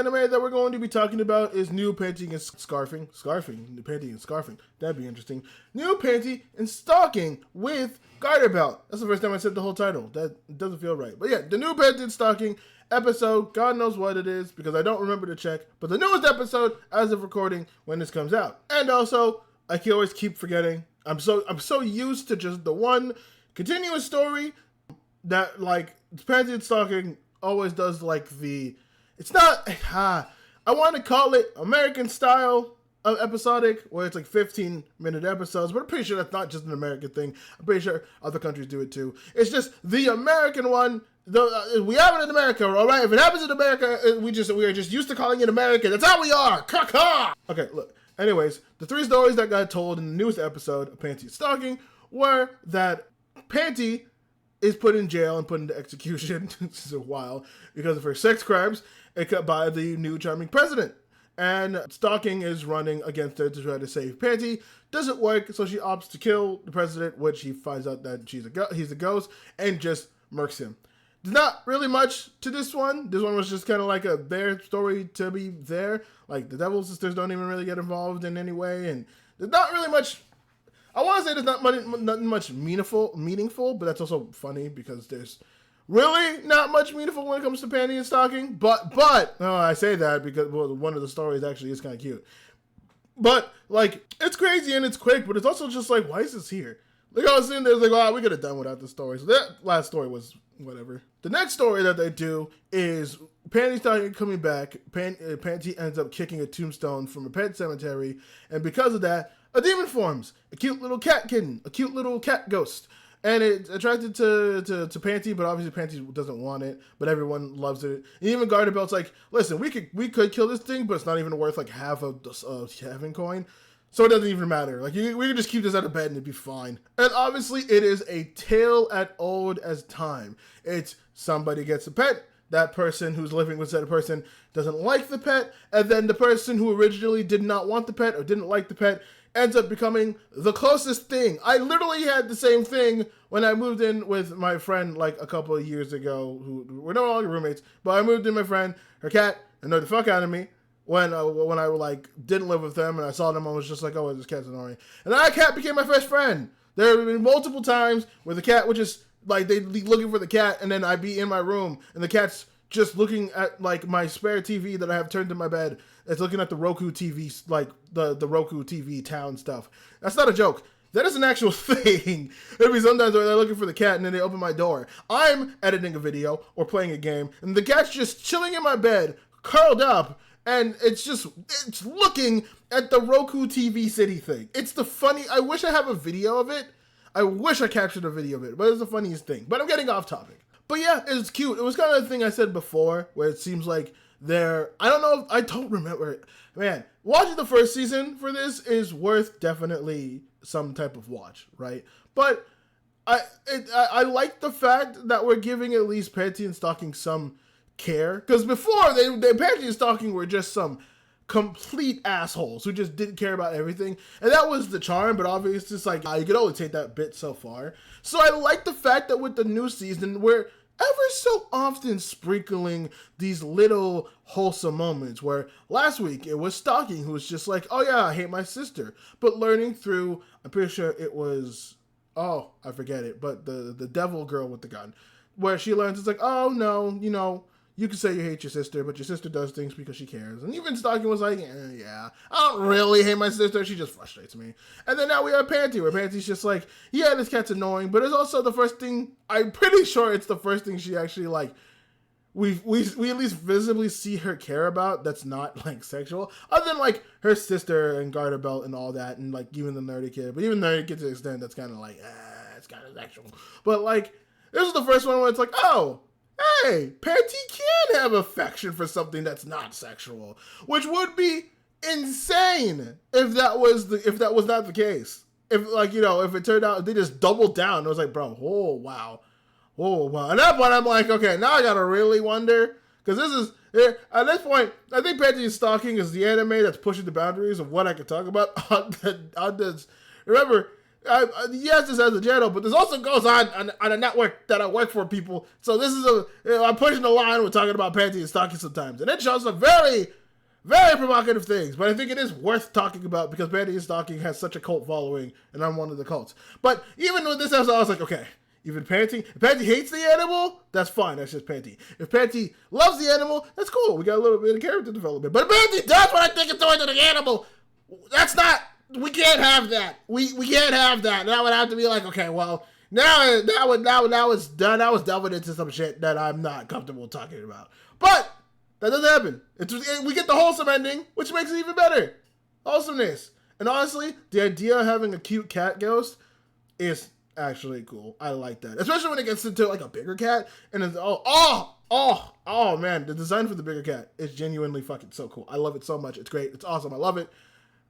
anime that we're going to be talking about is New Panty and Scarfing. New Panty and Scarfing. That'd be interesting. New Panty and Stalking with Garterbelt. That's the first time I said the whole title. That doesn't feel right. But yeah, the New Panty and Stalking episode. God knows what it is because I don't remember to check. But the newest episode as of recording when this comes out. And also, I can always keep forgetting. I'm so used to just the one continuous story that like Panty and Stalking always does like the. It's not. I want to call it American style of episodic, where it's like 15-minute episodes, but I'm pretty sure that's not just an American thing. I'm pretty sure other countries do it too. It's just the American one. We have it in America, all right? If it happens in America, we are just used to calling it American. That's how we are. Caca. Okay, look. Anyways, the three stories that got told in the newest episode of Panty and Stalking were that Panty is put in jail and put into execution, this is a while, because of her sex crimes by the new charming president. And Stalking is running against her to try to save Panty. Doesn't work, so she opts to kill the president, which he finds out that he's a ghost, and just murks him. There's not really much to this one. This one was just kind of like their story to be there. Like, the Devil Sisters don't even really get involved in any way, and there's not really much. I want to say there's not much meaningful, but that's also funny because there's really not much meaningful when it comes to Panty and Stalking. But I say that because one of the stories actually is kind of cute. But like, it's crazy and it's quick, but it's also just like, why is this here? Like, I was sitting there, like, wow, we could have done without this story. So that last story was whatever. The next story that they do is Panty Stalking coming back. Panty ends up kicking a tombstone from a pet cemetery, and because of that, a demon forms. A cute little cat kitten, a cute little cat ghost. And it's attracted to Panty, but obviously Panty doesn't want it, but everyone loves it. And even Garterbelt's like, listen, we could kill this thing, but it's not even worth like half a heaven coin. So it doesn't even matter. Like, we can just keep this out of bed and it'd be fine. And obviously it is a tale as old as time. It's somebody gets a pet, that person who's living with that person doesn't like the pet, and then the person who originally did not want the pet or didn't like the pet ends up becoming the closest thing. I literally had the same thing when I moved in with my friend like a couple of years ago, who we're no longer roommates, but I moved in with my friend, her cat annoyed the fuck out of me when I like didn't live with them, and I saw them, I was just like, oh, this cat's annoying. And that cat became my best friend. There have been multiple times where the cat would just, like, they'd be looking for the cat, and then I'd be in my room, and the cat's just looking at, like, my spare TV that I have turned to my bed. It's looking at the Roku TV, like, the Roku TV town stuff. That's not a joke. That is an actual thing. There'd be sometimes where they're looking for the cat, and then they open my door. I'm editing a video or playing a game, and the cat's just chilling in my bed, curled up, and it's looking at the Roku TV City thing. It's the funny, I wish I have a video of it. I wish I captured a video of it, but it's the funniest thing. But I'm getting off topic. But yeah, it's cute. It was kind of the thing I said before, where it seems like I don't remember. Man, watching the first season for this is worth definitely some type of watch, right? But I like the fact that we're giving at least Panty and Stalking some care, because before they Panty and Stalking were just some complete assholes who just didn't care about everything, and that was the charm. But obviously it's like, you could only take that bit so far. So I like the fact that with the new season, we're ever so often sprinkling these little wholesome moments, where last week it was Stalking, who was just like, oh yeah, I hate my sister, but learning through, I'm pretty sure it was, oh, I forget it, but the devil girl with the gun, where she learns, it's like, oh no, you can say you hate your sister, but your sister does things because she cares. And even Stalking was like, yeah, I don't really hate my sister. She just frustrates me. And then now we have Panty, where Panty's just like, yeah, this cat's annoying, but it's also the first thing, I'm pretty sure it's the first thing she actually, like, we at least visibly see her care about that's not, like, sexual. Other than, like, her sister and Garterbelt and all that, and, like, even the nerdy kid. But even nerdy kid to the extent that's kind of like, it's kind of sexual. But, like, this is the first one where it's like, oh, hey, Panty can have affection for something that's not sexual, which would be insane if that was not the case. If, like, if it turned out they just doubled down, it was like, bro, oh wow. At that point, I'm like, okay, now I gotta really wonder, because at this point, I think Panty and Stalking is the anime that's pushing the boundaries of what I can talk about on this. Remember, yes, this has a channel, but this also goes on a network that I work for, people. So this is I'm pushing the line. We're talking about panty and stocking sometimes, and it shows some very, very provocative things. But I think it is worth talking about because panty and stocking has such a cult following, and I'm one of the cults. But even with this episode, I was like, okay, even Panty, if Panty hates the animal, that's fine. That's just Panty. If Panty loves the animal, that's cool. We got a little bit of character development. But if Panty does what I think it's doing to the animal, that's not. We can't have that. We can't have that. That would have to be like, okay, well, now it's done. Now it's delving into some shit that I'm not comfortable talking about. But that doesn't happen. We get the wholesome ending, which makes it even better. Wholesomeness. And honestly, the idea of having a cute cat ghost is actually cool. I like that, especially when it gets into like a bigger cat, and it's oh man, the design for the bigger cat is genuinely fucking so cool. I love it so much. It's great. It's awesome. I love it.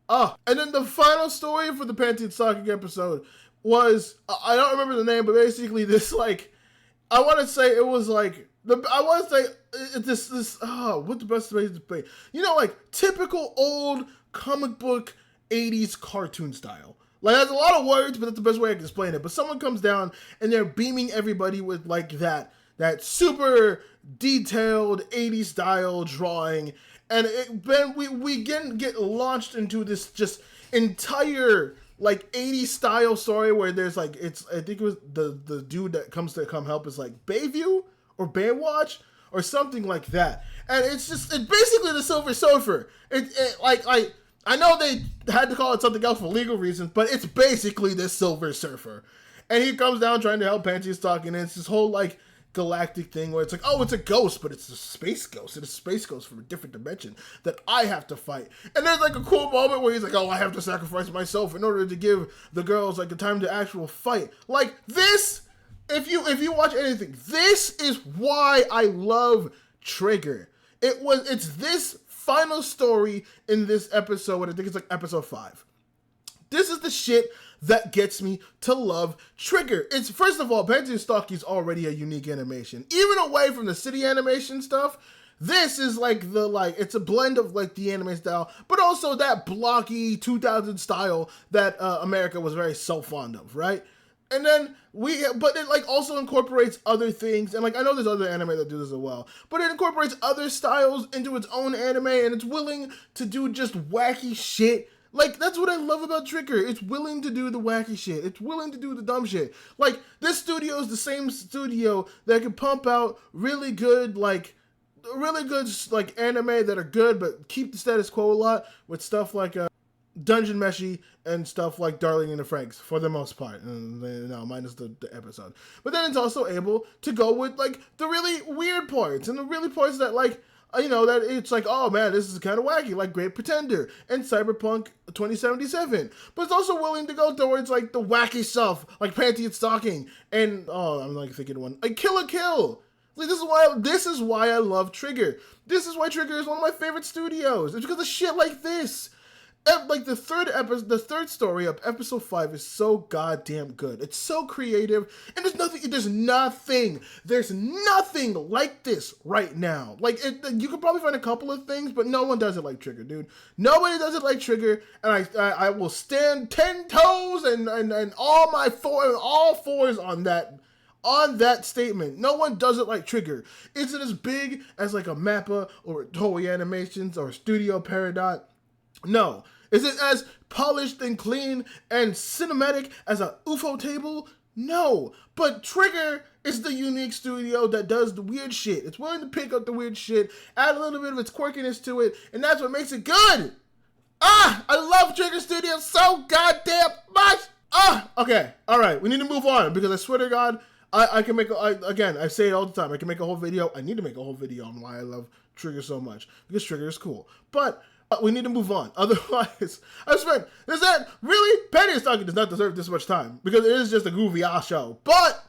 And then the final story for the Panty and Stocking episode was, I don't remember the name, but basically this, like, I want to say it was like, what the best way to say, you know, like, typical old comic book 80s cartoon style. Like, that's a lot of words, but that's the best way I can explain it. But someone comes down, and they're beaming everybody with, like, that super detailed 80s style drawing. And then we get launched into this just entire like 80s style story where there's like I think it was the dude that comes to come help is like Bayview or Baywatch or something like that. And it's basically the Silver Surfer. Like I know they had to call it something else for legal reasons, but it's basically the Silver Surfer. And he comes down trying to help Panty Stocking, and it's this whole like galactic thing where it's like, oh, it's a ghost, but it's a space ghost. It's a space ghost from a different dimension that I have to fight. And there's like a cool moment where he's like, oh, I have to sacrifice myself in order to give the girls like the time to actual fight. Like this, if you watch anything, this is why I love Trigger. It's this final story in this episode, I think it's like episode 5. This is the shit that gets me to love Trigger. It's, first of all, Panty and Stocking is already a unique animation. Even away from the city animation stuff, this is like it's a blend of like the anime style, but also that blocky 2000 style that America was very so fond of, right? And then but it like also incorporates other things, and like I know there's other anime that do this as well, but it incorporates other styles into its own anime, and it's willing to do just wacky shit. Like, that's what I love about Trigger. It's willing to do the wacky shit. It's willing to do the dumb shit. Like, this studio is the same studio that can pump out really good anime that are good, but keep the status quo a lot with stuff like Dungeon Meshi and stuff like Darling in the Franxx, for the most part. No, minus the episode. But then it's also able to go with, like, the really weird parts, and the really parts that, like, you know, that it's like, oh man, this is kind of wacky, like Great Pretender and Cyberpunk 2077. But it's also willing to go towards like the wacky stuff, like Panty and Stocking, and I'm like thinking one, like Kill la Kill. Like this is why I love Trigger. This is why Trigger is one of my favorite studios. It's because of shit like this. Like the third story of episode 5 is so goddamn good. It's so creative, and there's nothing like this right now. Like you could probably find a couple of things, but no one does it like Trigger, dude. Nobody does it like Trigger, and I will stand 10 toes and all fours on that statement. No one does it like Trigger. Is it as big as like a Mappa or Toei Animations or Studio Peridot? No. Is it as polished and clean and cinematic as a Ufotable? No. But Trigger is the unique studio that does the weird shit. It's willing to pick up the weird shit, add a little bit of its quirkiness to it, and that's what makes it good. I love Trigger Studio so goddamn much. Okay. All right. We need to move on because I swear to God, I can make, again, I say it all the time, I can make a whole video. I need to make a whole video on why I love Trigger so much because Trigger is cool. But we need to move on. Otherwise, Panty and Stocking does not deserve this much time because it is just a goofy ass show. But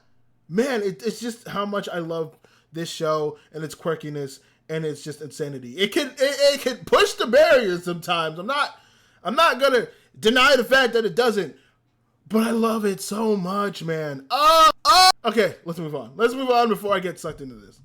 man, it's just how much I love this show and its quirkiness and it's just insanity. It can push the barriers sometimes. I'm not gonna deny the fact that it doesn't, but I love it so much, man. Okay, let's move on. Let's move on before I get sucked into this.